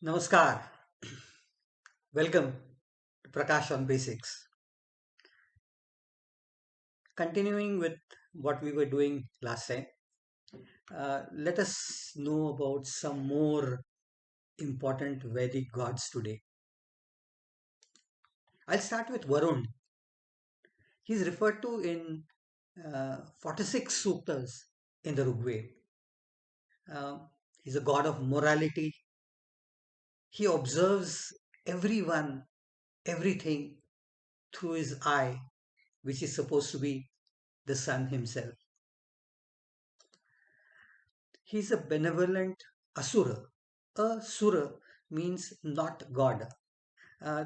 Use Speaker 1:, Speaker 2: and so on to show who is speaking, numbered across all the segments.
Speaker 1: Namaskar. Welcome to Prakash on Basics. Continuing with what we were doing last time, let us know about some more important Vedic gods today. I'll start with Varun. He's referred to in 46 suktas in the Rigveda. He's a god of morality. He observes everyone, everything through his eye, which is supposed to be the sun himself. He's a benevolent asura. Asura means not God.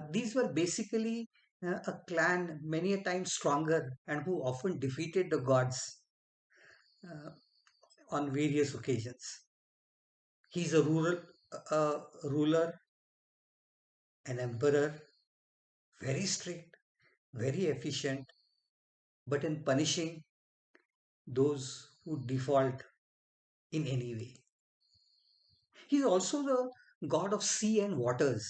Speaker 1: These were basically a clan many a time stronger and who often defeated the gods uh, on various occasions. He's a ruler, an emperor, very strict, very efficient, but in punishing those who default in any way. He's also the god of sea and waters,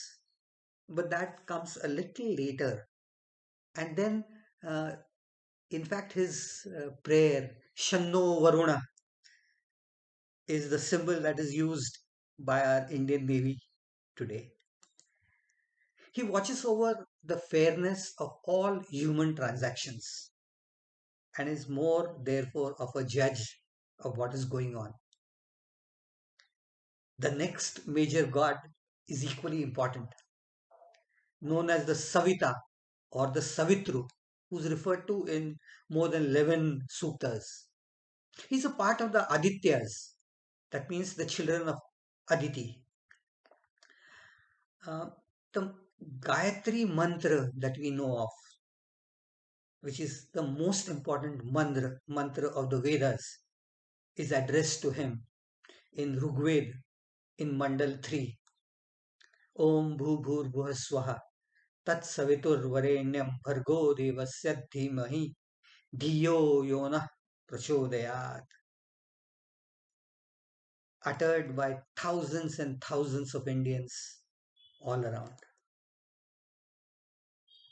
Speaker 1: but that comes a little later. And then, uh, in fact, his prayer, Shanno Varuna, is the symbol that is used by our Indian Navy today. He watches over the fairness of all human transactions and is more, therefore, of a judge of what is going on. The next major god is equally important, known as the Savita or the Savitru, who's referred to in more than 11 suktas. He's a part of the Adityas, that means the children of Aditi. Uh, the Gayatri mantra that we know of, which is the most important mantra of the Vedas, is addressed to him in Rigveda in Mandal 3. Om Bhu Bhur Bhuva Swaha Tat Savitur Varenyam Bhargo Devasya Dhimahi Dhiyo Yona Prachodayat, uttered by thousands and thousands of Indians all around.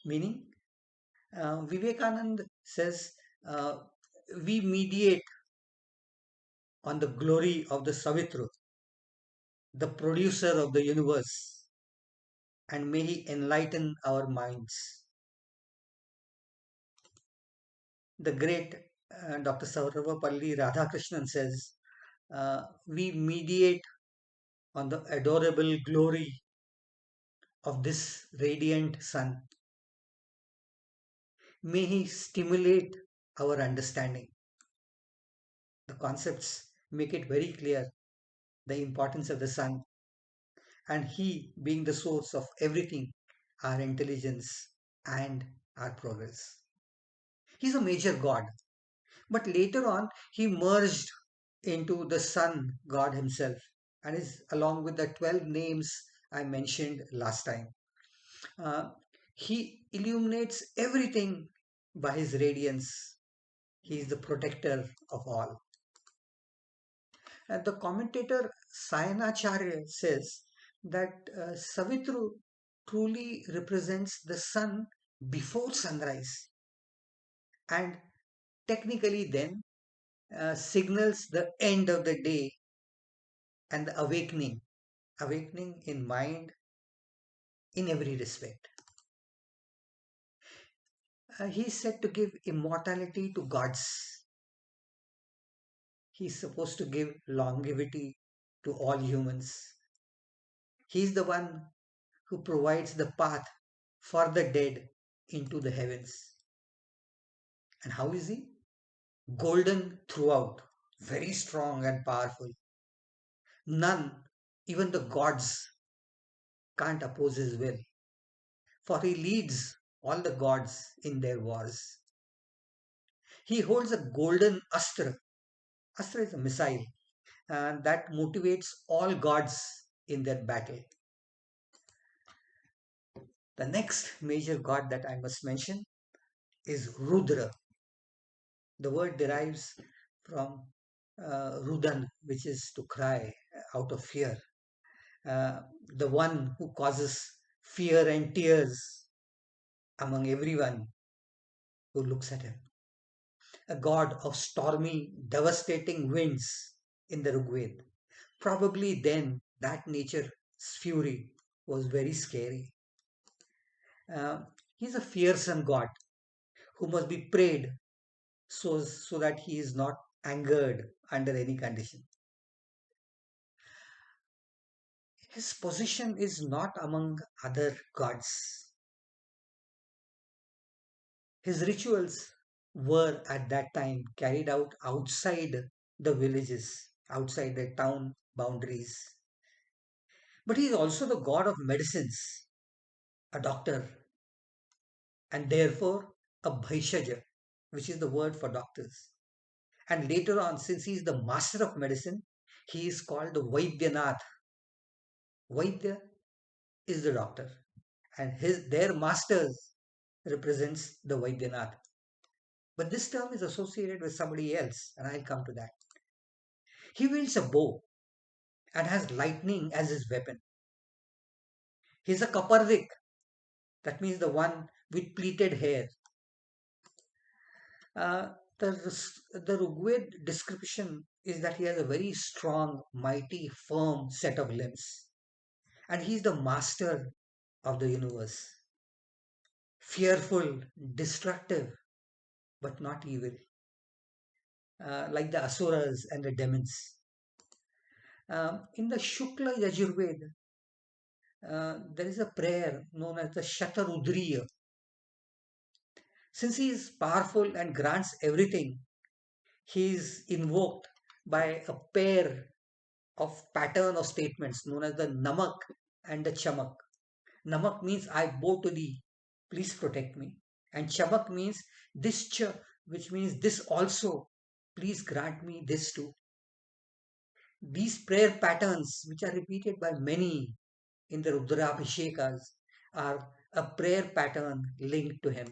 Speaker 1: Meaning, Vivekanand says, uh, we mediate on the glory of the Savitru, the producer of the universe, and may he enlighten our minds. The great Dr. Sarvapalli Radhakrishnan says, we mediate on the adorable glory of this radiant sun. May he stimulate our understanding. The concepts make it very clear the importance of the sun and he being the source of everything, our intelligence and our progress. He's a major god, but later on he merged into the sun god himself and is along with the 12 names I mentioned last time. Uh, he illuminates everything by his radiance. He is the protector of all. And the commentator Sayanacharya says that Savitru truly represents the sun before sunrise and technically then signals the end of the day and the awakening in mind in every respect. He is said to give immortality to gods. He is supposed to give longevity to all humans. He is the one who provides the path for the dead into the heavens. And how is he? Golden throughout, very strong and powerful. None, even the gods, can't oppose his will, for he leads all the gods in their wars. He holds a golden astra. Astra is a missile that motivates all gods in their battle. The next major god that I must mention is Rudra. The word derives from Rudan, which is to cry out of fear. uh, the one who causes fear and tears among everyone who looks at him, a god of stormy, devastating winds in the Rigveda. Probably then that nature's fury was very scary. Uh, he's a fearsome god who must be prayed so that he is not angered under any condition. His position is not among other gods. His rituals were at that time carried out outside the villages, outside the town boundaries. But he is also the god of medicines, a doctor, and therefore a bhaishaja, which is the word for doctors. And later on, since he is the master of medicine, he is called the Vaidyanath. Vaidya is the doctor, and their masters represents the Vaidyanath. But this term is associated with somebody else, and I'll come to that. He wields a bow and has lightning as his weapon. He's a kapardik, that means the one with pleated hair. Uh, the Rigved description is that he has a very strong, mighty, firm set of limbs, and he's the master of the universe. Fearful, destructive, but not evil, like the asuras and the demons. In the Shukla Yajurveda, there is a prayer known as the Shatarudriya. Since he is powerful and grants everything, he is invoked by a pair of pattern of statements known as the Namak and the Chamak. Namak means I bow to thee, please protect me. And Chamak means this cha, which means this also, please grant me this too. These prayer patterns, which are repeated by many in the Rudrabhishekas, are a prayer pattern linked to him.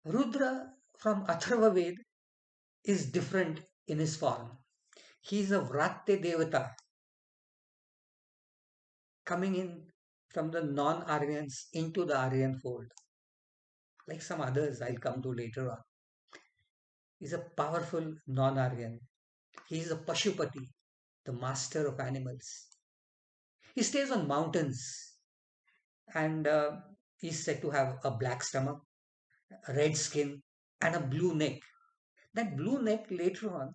Speaker 1: Rudra from Atharva Ved is different in his form. He is a Vratya Devata coming in from the non-Aryans into the Aryan fold, like some others I'll come to later on. He's a powerful non-Aryan. He is a Pashupati, the master of animals. He stays on mountains and is said to have a black stomach, a red skin, and a blue neck. That blue neck later on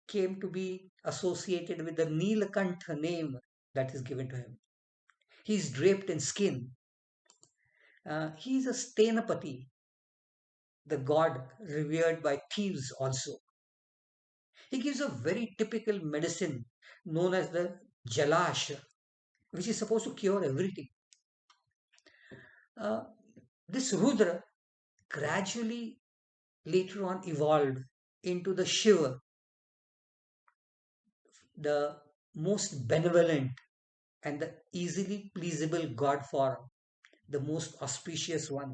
Speaker 1: came to be associated with the Nilakantha name that is given to him. He is draped in skin. He is a Stenapati, the god revered by thieves also. He gives a very typical medicine known as the Jalash, which is supposed to cure everything. Uh, this Rudra gradually later on evolved into the Shiva, the most benevolent and the easily pleasable god form, the most auspicious one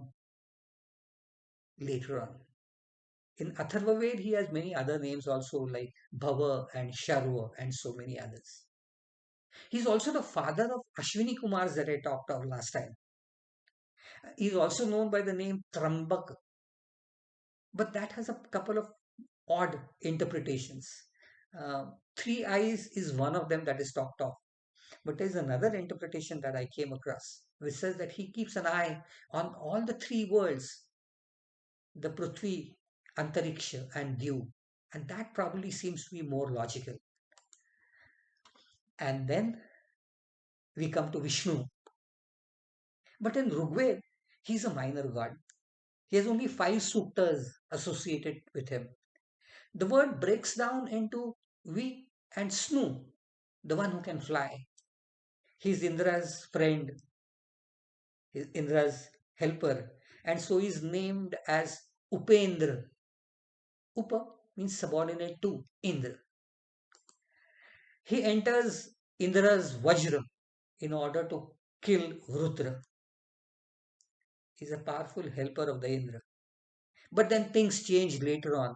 Speaker 1: later on. In Atharva Ved, he has many other names also like Bhava and Sharva and so many others. He's also the father of Ashwini Kumars that I talked of last time. He's also known by the name Trambak, but that has a couple of odd interpretations. Three eyes is one of them that is talked of, but there's another interpretation that I came across which says that he keeps an eye on all the three worlds, the Prithvi, Antariksha, and Dew, and that probably seems to be more logical. And then we come to Vishnu, but in Rigved, he's a minor god. He has only 5 suktas associated with him. The word breaks down into Vi and Snu, the one who can fly. He's Indra's friend, he's Indra's helper, and so he's named as Upendra. Upa means subordinate to Indra. He enters Indra's Vajra in order to kill Rudra. He's a powerful helper of the Indra. But then things change later on,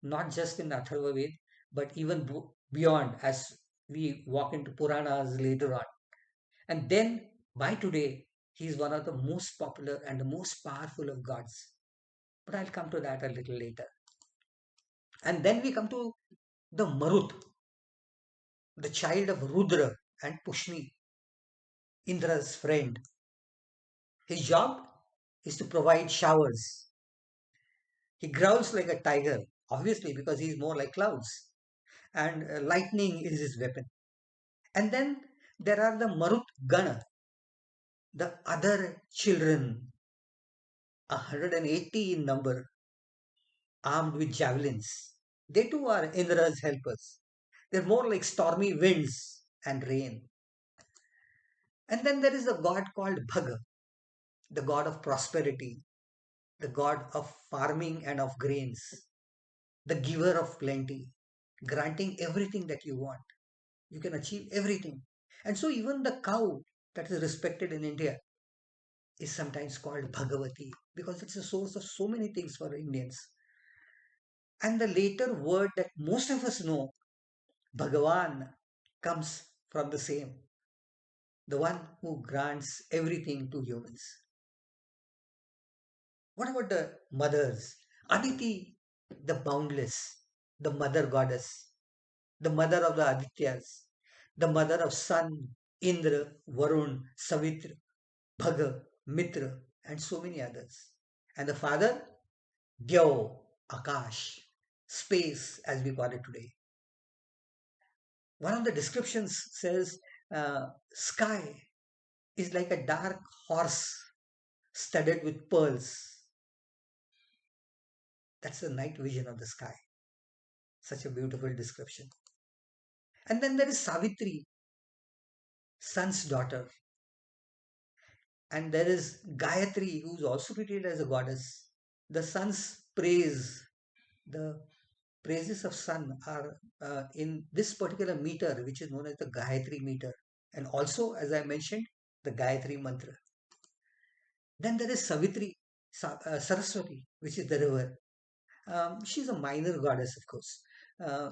Speaker 1: not just in Atharva Ved, but even beyond, as We walk into Puranas later on. And then by today, he is one of the most popular and the most powerful of gods. But I'll come to that a little later. And then we come to the Marut, the child of Rudra and Pushni, Indra's friend. His job is to provide showers. He growls like a tiger, obviously, because he's more like clouds. And lightning is his weapon. And then there are the Marut Gana, the other children, 180 in number, armed with javelins. They too are Indra's helpers. They're more like stormy winds and rain. And then there is a god called Bhaga, the god of prosperity, the god of farming and of grains, the giver of plenty, granting everything that you want. You can achieve everything. And so even the cow that is respected in India is sometimes called Bhagavati because it's a source of so many things for Indians. And the later word that most of us know, Bhagavan, comes from the same, the one who grants everything to humans. What about the mothers? Aditi, the boundless, the mother goddess, the mother of the Adityas, the mother of Sun, Indra, Varun, Savitr, Bhaga, Mitra, and so many others. And the father, Dyav, Akash, space as we call it today. One of the descriptions says, sky is like a dark horse studded with pearls. That's the night vision of the sky. Such a beautiful description. And then there is Savitri, sun's daughter. And there is Gayatri, who's also treated as a goddess. The sun's praise, the praises of sun are in this particular meter, which is known as the Gayatri meter. And also, as I mentioned, the Gayatri mantra. Then there is Savitri, Saraswati, which is the river. She's a minor goddess, of course. Uh,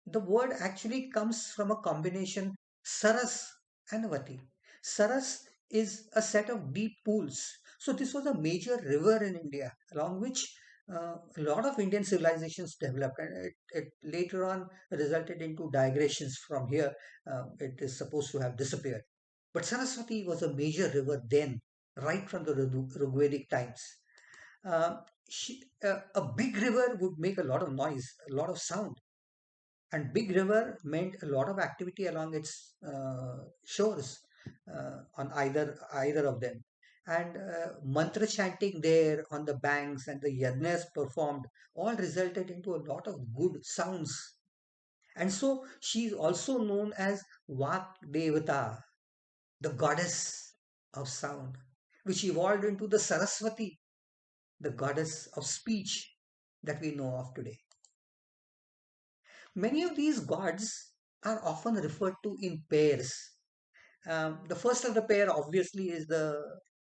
Speaker 1: the word actually comes from a combination Saras and Vati. Saras is a set of deep pools. So this was a major river in India, along which a lot of Indian civilizations developed, and it later on resulted into digressations from here. It is supposed to have disappeared. But Saraswati was a major river then, right from the Rigvedic times. Uh, a big river would make a lot of noise, a lot of sound, and big river meant a lot of activity along its shores on either of them. And mantra chanting there on the banks and the yajnas performed all resulted into a lot of good sounds. And so she is also known as Vak Devata, the goddess of sound, which evolved into the Saraswati, the goddess of speech that we know of today. Many of these gods are often referred to in pairs. The first of the pair obviously is the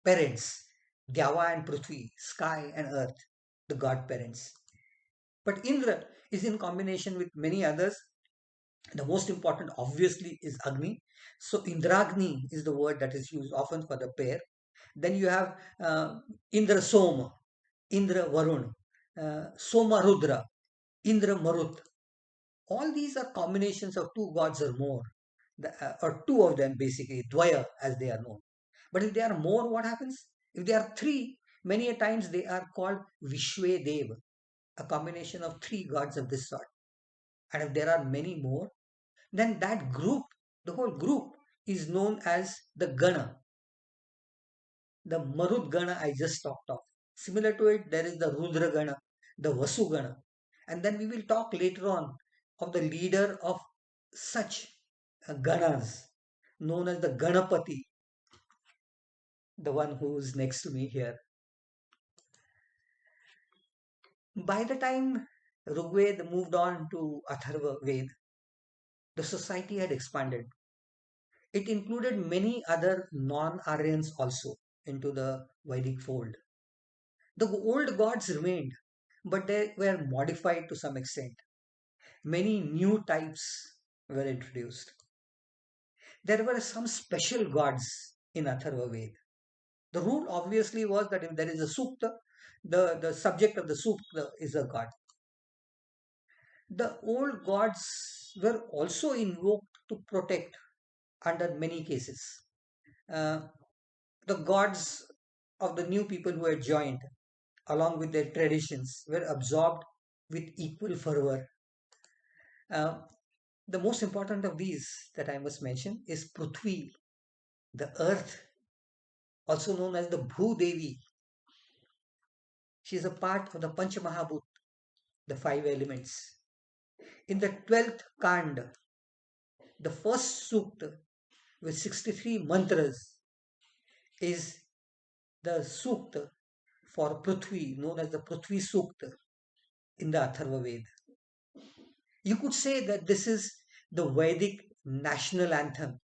Speaker 1: parents, Dyava and Prithvi, sky and earth, the god parents. But Indra is in combination with many others. The most important obviously is Agni. So Indragni is the word that is used often for the pair. Then you have Indra Soma, Indra Varun, Soma Rudra, Indra Marut. All these are combinations of two gods or more, or two of them basically, Dvaya as they are known. But if they are more, what happens? If they are three, many a times they are called Vishwe Dev, a combination of three gods of this sort. And if there are many more, then that group, the whole group, is known as the Gana, the Marut Gana I just talked of. Similar to it, there is the Rudra Gana, the Vasu Gana. And then we will talk later on of the leader of such Ganas, known as the Ganapati, the one who is next to me here. By the time Rigveda moved on to Atharva Ved, the society had expanded. It included many other non-Aryans also into the Vedic fold. The old gods remained, but they were modified to some extent. Many new types were introduced. There were some special gods in Atharva Ved. The rule obviously was that if there is a sukta, the subject of the sukta is a god. The old gods were also invoked to protect under many cases. Uh, the gods of the new people who had joined, along with their traditions, were absorbed with equal fervor. Uh, the most important of these that I must mention is Prithvi, the earth, also known as the Bhu Devi. She is a part of the Panchamahabhut, the five elements. In the 12th Kand, the first sukta with 63 mantras is the sukta for Prithvi, known as the Prithvi Sukta in the Atharva Ved. You could say that this is the Vedic national anthem.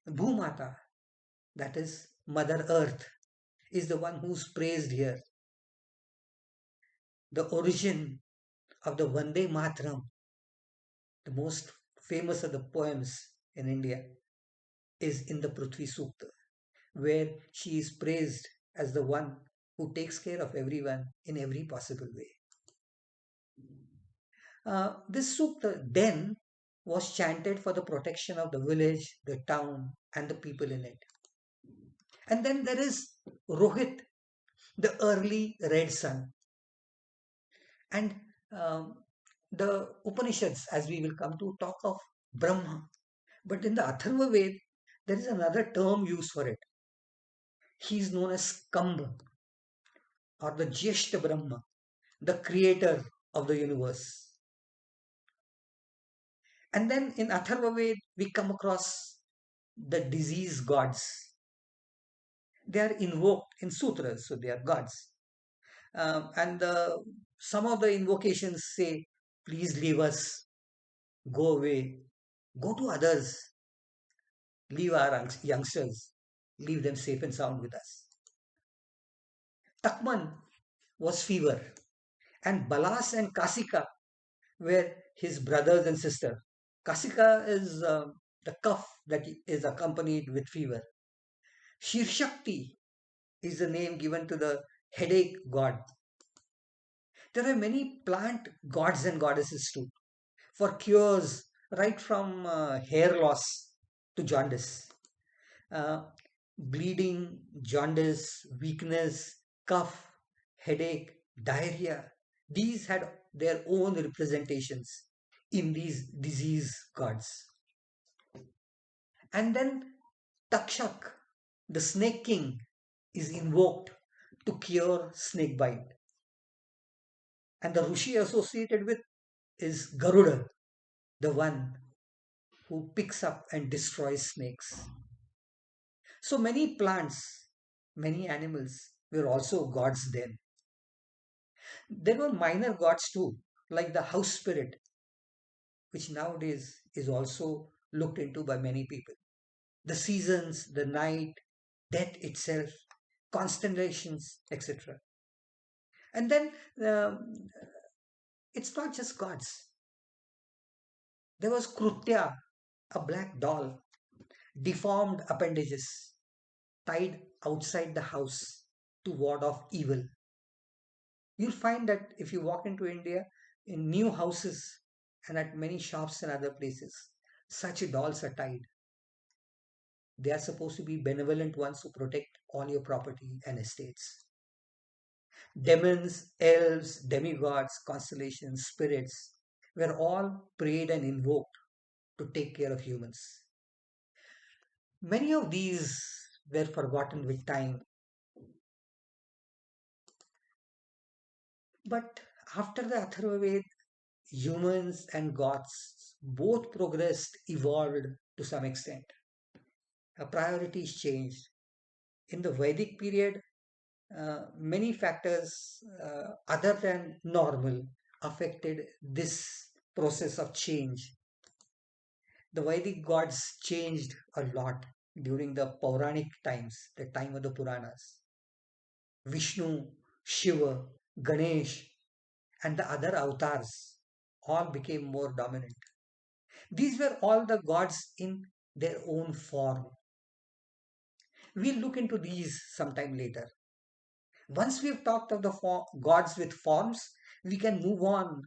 Speaker 1: Bhumata, that is Mother Earth, is the one who's praised here. The origin of the Vande Mataram, the most famous of the poems in India, is in the Prithvi Sukta, where she is praised as the one who takes care of everyone in every possible way. This sukta then was chanted for the protection of the village, the town, and the people in it. And then there is Rohit, the early red sun. And um, the Upanishads, as we will come to, talk of Brahma. But in the Atharva Ved, there is another term used for it. He is known as Skamba or the Jyeshta Brahma, the creator of the universe. And then in Atharva Ved, we come across the disease gods. They are invoked in sutras, so they are gods. And some of the invocations say, please leave us, go away, go to others, leave our youngsters, leave them safe and sound with us. Takman was fever, and Balas and Kasika were his brothers and sister. Kasika is the cough that is accompanied with fever. Shirshakti is the name given to the headache god. There are many plant gods and goddesses too for cures right from hair loss to jaundice. Uh, Bleeding, jaundice, weakness, cough, headache, diarrhea. These had their own representations in these disease gods. And then Takshak, the snake king, is invoked to cure snake bite. And the Rishi associated with is Garuda, the one who picks up and destroys snakes. So many plants, many animals were also gods then. There were minor gods too, like the house spirit, which nowadays is also looked into by many people. The seasons, the night, death itself, constellations, etc. And then it's not just gods. There was Krutya, a black doll, deformed appendages, tied outside the house to ward off evil. You'll find that if you walk into India, in new houses and at many shops and other places, such dolls are tied. They are supposed to be benevolent ones who protect all your property and estates. Demons, elves, demigods, constellations, spirits were all prayed and invoked to take care of humans. Many of these were forgotten with time, but after the Atharva humans and gods both progressed, evolved to some extent. Priorities changed. In the Vedic period, many factors other than normal affected this process of change. The Vedic gods changed a lot during the Puranic times, the time of the Puranas. Vishnu, Shiva, Ganesh, and the other avatars all became more dominant. These were all the gods in their own form. We'll look into these sometime later. Once we've talked of the gods with forms, we can move on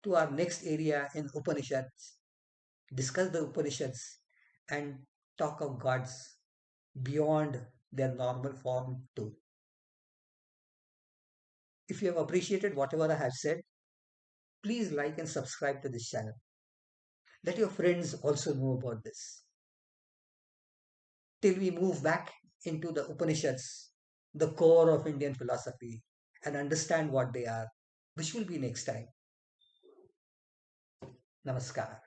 Speaker 1: to our next area in Upanishads, discuss the Upanishads, and talk of gods beyond their normal form too. If you have appreciated whatever I have said, please like and subscribe to this channel. Let your friends also know about this. Till we move back into the Upanishads, the core of Indian philosophy, and understand what they are, which will be next time. Namaskar.